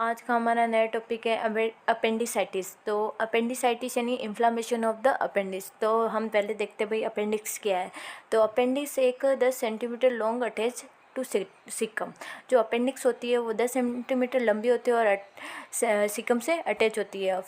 आज का हमारा नया टॉपिक है अपेंडिसाइटिस। तो अपेंडिसाइटिस यानी इन्फ्लामेशन ऑफ द अपेंडिक्स। तो हम पहले देखते हैं भाई अपेंडिक्स क्या है। तो अपेंडिक्स एक 10 centimetre long attach to caecum. जो अपेंडिक्स होती है वो 10 सेंटीमीटर लंबी होती है और सिकम से अटैच होती है।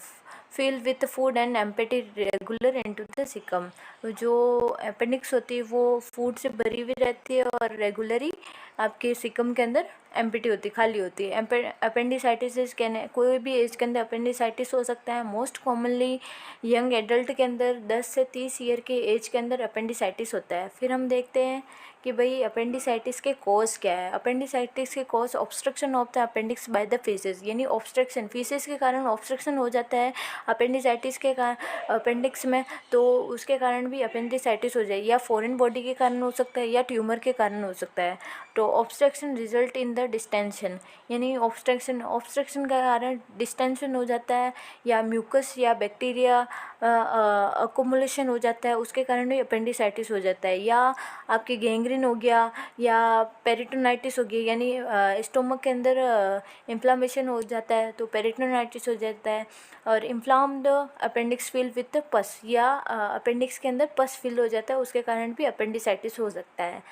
Fill with food and empty regular into the caecum. जो अपेंडिक्स होती है वो फूड से भरी हुई रहती है और रेगुलरली आपके सिकम के अंदर एम्पिटी होती है, खाली होती है। अपेंडिसाइटिस कोई भी एज के अंदर अपेंडिसाइटिस हो सकता है। मोस्ट कॉमनली यंग एडल्ट के अंदर 10 से 30 ईयर के एज के अंदर अपेंडिसाइटिस होता है। फिर हम देखते हैं कि भाई अपेंडिसाइटिस के कॉज क्या है। अपेंडिसाइटिस के cause obstruction of the appendix by the faeces, यानी ऑब्स्ट्रक्शन फीसेस के कारण ऑब्स्ट्रक्शन हो जाता है अपेंडिसाइटिस के कारण अपेंडिक्स में, तो उसके कारण भी अपेंडिसाइटिस हो जाए। या फॉरेन बॉडी के कारण हो सकता है या ट्यूमर के कारण हो सकता है। तो obstruction result in the distension, यानी ऑब्स्ट्रक्शन का कारण डिस्टेंशन हो जाता है या म्यूकस या बैक्टीरिया अकोमुलेशन हो जाता है, उसके कारण भी अपेंडिसाइटिस हो जाता है। या आपकी गैंग्रीन हो गया या पेरिटोनाइटिस हो गया, यानी स्टोमक के अंदर इन्फ्लामेशन हो जाता है तो पेरिटोनाइटिस हो जाता है। और इन्फ्लाम्ड अपेंडिक्स फिल विथ पस, या अपेंडिक्स के अंदर पस फिल हो जाता है, उसके कारण भी अपेंडिसाइटिस हो सकता है।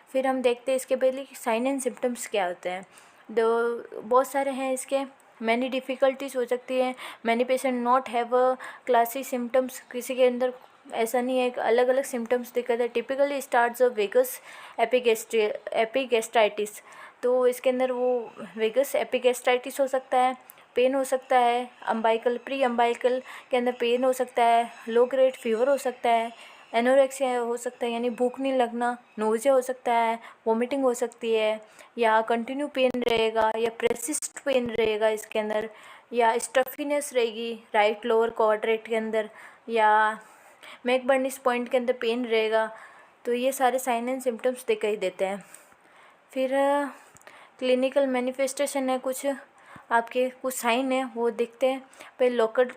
फिर हम देखते हैं इसके पहले साइन एंड सिम्टम्स क्या होते हैं। बहुत सारे हैं इसके। मैनी डिफ़िकल्टीज हो सकती है। Many patient not have classy symptoms, किसी के अंदर ऐसा नहीं है, अलग अलग सिम्टम्स दिक्कत है। टिपिकली स्टार्ट्स वेगस एपिगेस्ट्राइटिस, तो इसके अंदर वो वेगस एपिगेस्ट्राइटिस हो सकता है। पेन हो सकता है अम्बाइकल प्री अम्बाइकल के अंदर पेन हो सकता है। लो ग्रेड फीवर हो सकता है। एनोरेक्सिया हो सकता है, यानी भूख नहीं लगना। नोज़िया हो सकता है। वोमिटिंग हो सकती है। या कंटिन्यू पेन रहेगा या प्रेसिस्ट पेन रहेगा इसके अंदर। या स्टफीनेस रहेगी राइट लोअर क्वाड्रेंट के अंदर। या मैकबर्निस पॉइंट के अंदर पेन रहेगा। तो ये सारे साइन एंड सिम्टम्स दिखाई देते हैं। फिर क्लिनिकल मैनिफेस्टेशन है, कुछ आपके कुछ साइन है वो दिखते हैं। पहले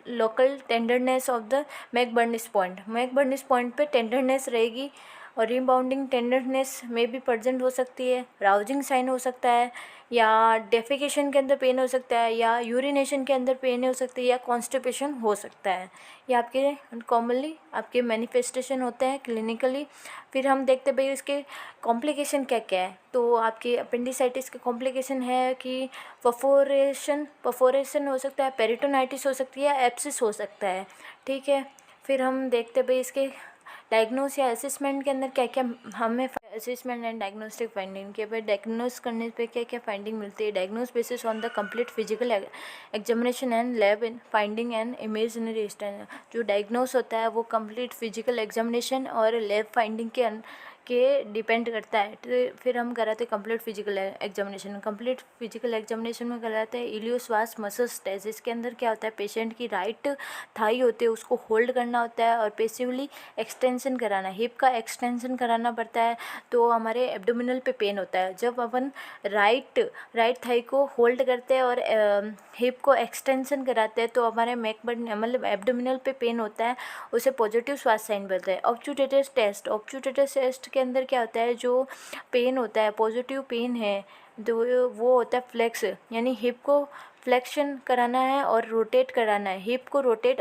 local tenderness of the McBurney's point पे टेंडरनेस रहेगी और रिबाउंडिंग टेंडरनेस में भी प्रेजेंट हो सकती है। राउजिंग साइन हो सकता है, या डेफिकेशन के अंदर पेन हो सकता है, या यूरिनेशन के अंदर पेन हो सकती है, या कॉन्स्टिपेशन हो सकता है। ये आपके कॉमनली आपके मैनिफेस्टेशन होते हैं क्लिनिकली। फिर हम देखते हैं भाई इसके कॉम्प्लिकेशन क्या क्या है। तो आपके अपेंडिसाइटिस के कॉम्प्लिकेशन है कि परफोरेशन हो सकता है, पेरिटोनाइटिस हो सकती है, एप्सिस हो सकता है। ठीक है। फिर हम देखते हैं भाई इसके डायग्नोस या असेसमेंट के अंदर क्या क्या हमें असेसमेंट एंड डायग्नोस्टिक फाइंडिंग के भाई डायग्नोस करने पे क्या क्या फाइंडिंग मिलती है। Diagnose basis on the complete physical examination and lab in finding and imaginary stand. जो डायग्नोस होता है वो कंप्लीट फिजिकल एग्जामिनेशन और लैब फाइंडिंग के डिपेंड करता है। तो फिर हम कराते हैं complete physical examination. Complete physical examination में कराते हैं इलियोश्वास मसल्स टेस्ट। इसके अंदर क्या होता है, पेशेंट की राइट थाई होती है उसको होल्ड करना होता है और पेसिवली एक्सटेंशन कराना, हिप का एक्सटेंशन कराना पड़ता है। तो हमारे एब्डोमिनल पे पेन होता है जब अपन राइट थाई को होल्ड करते हैं और हिप को एक्सटेंशन कराते हैं, तो हमारे मतलब एब्डोमिनल पे पेन होता है, उसे पॉजिटिव स्वास साइन बोलते हैं। ऑब्चुटेटिव टेस्ट के अंदर क्या होता है, जो पेन होता है पॉजिटिव पेन है तो वो होता है फ्लेक्स, यानी हिप को फ्लेक्शन कराना है और रोटेट कराना है। हिप को रोटेट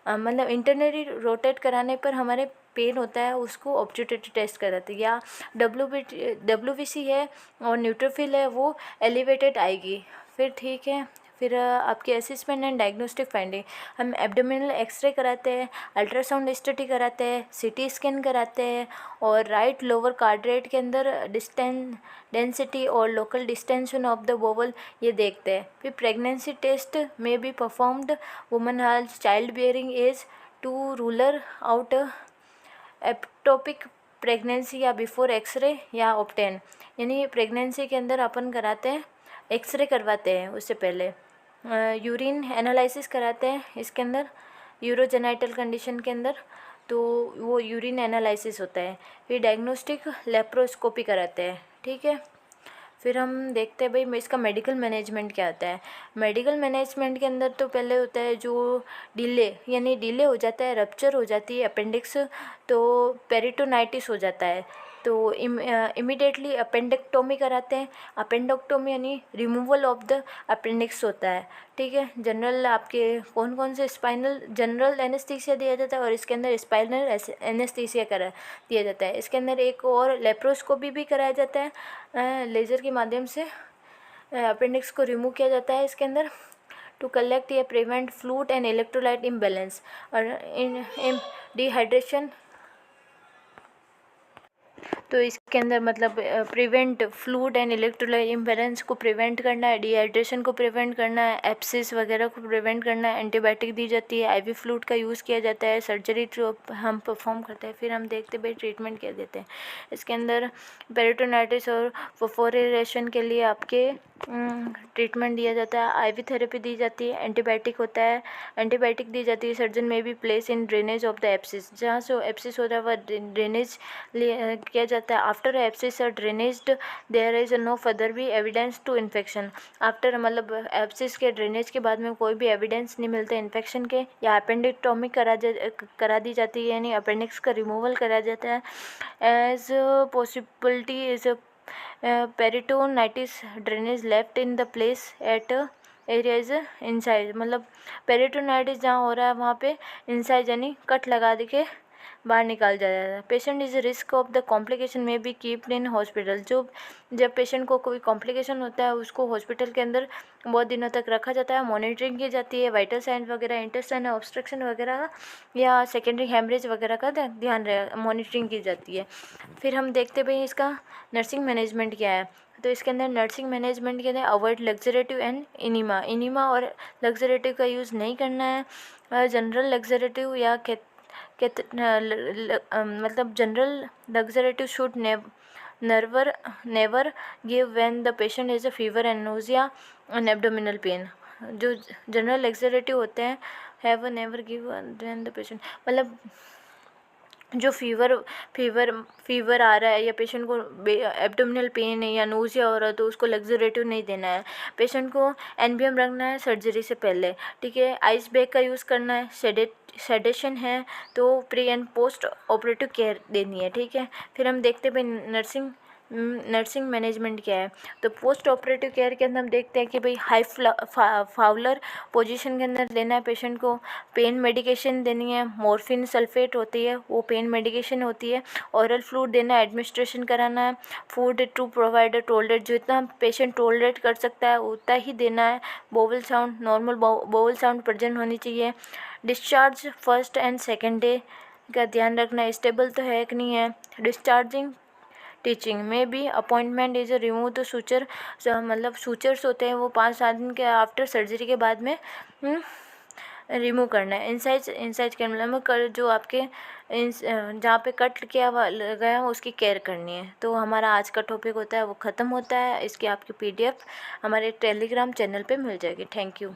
मतलब इंटरनली रोटेट कराने पर हमारे पेन होता है, उसको ऑब्चुटेटिव टेस्ट कराते हैं। या WBC है और न्यूट्रोफिल है वो एलिवेटेड आएगी। फिर ठीक है। फिर आपके असेसमेंट एंड डायग्नोस्टिक फाइंडिंग, हम एब्डोमिनल एक्सरे कराते हैं, अल्ट्रासाउंड स्टडी कराते हैं, CT स्कैन कराते हैं और राइट लोअर कार्डिएट के अंदर डेंसिटी और local distension of the bowel ये देखते हैं। फिर प्रेगनेंसी टेस्ट में be performed woman has child bearing age to rule out ectopic pregnancy या बिफोर एक्सरे या ऑप्टेन, यानी प्रेगनेंसी के अंदर अपन कराते हैं एक्सरे करवाते हैं उससे पहले। यूरिन एनालिसिस कराते हैं इसके अंदर यूरोजेनाइटल कंडीशन के अंदर, तो वो यूरिन एनालिसिस होता है। फिर डायग्नोस्टिक लेप्रोस्कोपी कराते हैं। ठीक है। फिर हम देखते हैं भाई इसका मेडिकल मैनेजमेंट क्या होता है। मेडिकल मैनेजमेंट के अंदर तो पहले होता है जो डिले हो जाता है, रप्चर हो जाती है अपेंडिक्स, तो पेरिटोनाइटिस हो जाता है। तो इमीडिएटली अपेंडेक्टोमी कराते हैं। अपेंडेक्टोमी यानी रिमूवल ऑफ द अपेंडिक्स होता है, ठीक है। जनरल आपके कौन कौन से स्पाइनल जनरल एनेस्थीसिया दिया जाता है और इसके अंदर स्पाइनल एनेस्थीसिया करा दिया जाता है। इसके अंदर एक और लेप्रोस्कोपी भी कराया जाता है, लेज़र के माध्यम से अपेंडिक्स को रिमूव किया जाता है इसके अंदर, टू कलेक्ट या prevent fluid and electrolyte imbalance और इन डिहाइड्रेशन। तो इसके अंदर मतलब prevent fluid and electrolyte imbalance को प्रिवेंट करना है, डिहाइड्रेशन को प्रिवेंट करना है, एब्सिस वगैरह को प्रिवेंट करना है। एंटीबायोटिक दी जाती है, आईवी फ्लूइड का यूज़ किया जाता है, सर्जरी जो हम परफॉर्म करते हैं। फिर हम देखते भाई ट्रीटमेंट क्या देते हैं। इसके अंदर पेरिटोनाइटिस और परफोरेशन के लिए आपके ट्रीटमेंट दिया जाता है, आईवी थेरेपी दी जाती है, एंटीबायोटिक होता है, एंटीबायोटिक दी जाती है। सर्जन में भी place in drainage of the abscess, जहाँ से एब्सिस होता है वह ड्रेनेज किया जाता है। After abscess are drained there is no further भी एविडेंस टू इन्फेक्शन। आफ्टर मतलब एब्सिस के ड्रेनेज के बाद में कोई भी एविडेंस नहीं मिलता इन्फेक्शन के, या अपेंडिक्टोमी करा दी जाती है, यानी अपेंडिक्स का रिमूवल करा जाता है। As possibility is peritonitis drainage left in the place at area is incised, मतलब पेरिटोनाइटिस जहाँ हो रहा है वहाँ पे इंसाइज यानी कट लगा के बाहर निकाल जाया जाता है। Patient is risk of the complication में बी कीप्ड इन हॉस्पिटल, जो जब पेशेंट को कोई कॉम्प्लिकेशन होता है उसको हॉस्पिटल के अंदर बहुत दिनों तक रखा जाता है, मॉनिटरिंग की जाती है, वाइटल साइंस वगैरह, इंटेस्टाइन ऑब्स्ट्रक्शन वगैरह या सेकेंडरी हेमरेज वगैरह का ध्यान मॉनिटरिंग की जाती है। फिर हम देखते भाई इसका नर्सिंग मैनेजमेंट क्या है। तो इसके अंदर नर्सिंग मैनेजमेंट के अंदर अवॉइड लग्जरेटिव एंड इनिमा और लग्जरेटिव का यूज़ नहीं करना है। जनरल लग्जरेटिव या मतलब general laxative should never give when the patient is a fever and nausea and abdominal pain. जो जनरल लग्जरेटिव होते हैं have never give when the patient, मतलब जो फीवर आ रहा है या पेशेंट को एब्डोमिनल पेन है या नोजिया हो रहा है तो उसको लग्जरेटिव नहीं देना है। पेशेंट को एनबीएम रखना है सर्जरी से पहले, ठीक है। आइस बैग का यूज़ करना है, सेडेशन है तो pre and post operative care देनी है, ठीक है। फिर हम देखते हैं भाई नर्सिंग मैनेजमेंट क्या है। तो पोस्ट ऑपरेटिव केयर के अंदर हम देखते हैं कि भाई हाई फाउलर पोजीशन के अंदर लेना है पेशेंट को, पेन मेडिकेशन देनी है, मॉर्फिन सल्फेट होती है वो पेन मेडिकेशन होती है, ऑरल फ्लूइड देना है, एडमिनिस्ट्रेशन कराना है, फूड टू प्रोवाइड टोलरेट, जितना पेशेंट टोलरेट कर सकता है उतना ही देना है, bowel sound normal bowel sound present होनी चाहिए। Discharge first and second day का ध्यान रखना, स्टेबल तो है कि नहीं है। डिस्चार्जिंग टीचिंग में भी appointment is remove the suture, मतलब सूचर्स होते हैं वो 5-7 दिन के आफ्टर सर्जरी के बाद में रिमूव करना है। इंसाइज के मतलब जो आपके जहाँ पे कट किया गया उसकी केयर करनी है। तो हमारा आज का टॉपिक होता है वो ख़त्म होता है। इसकी आपकी PDF हमारे टेलीग्राम चैनल पे मिल जाएगी। Thank you.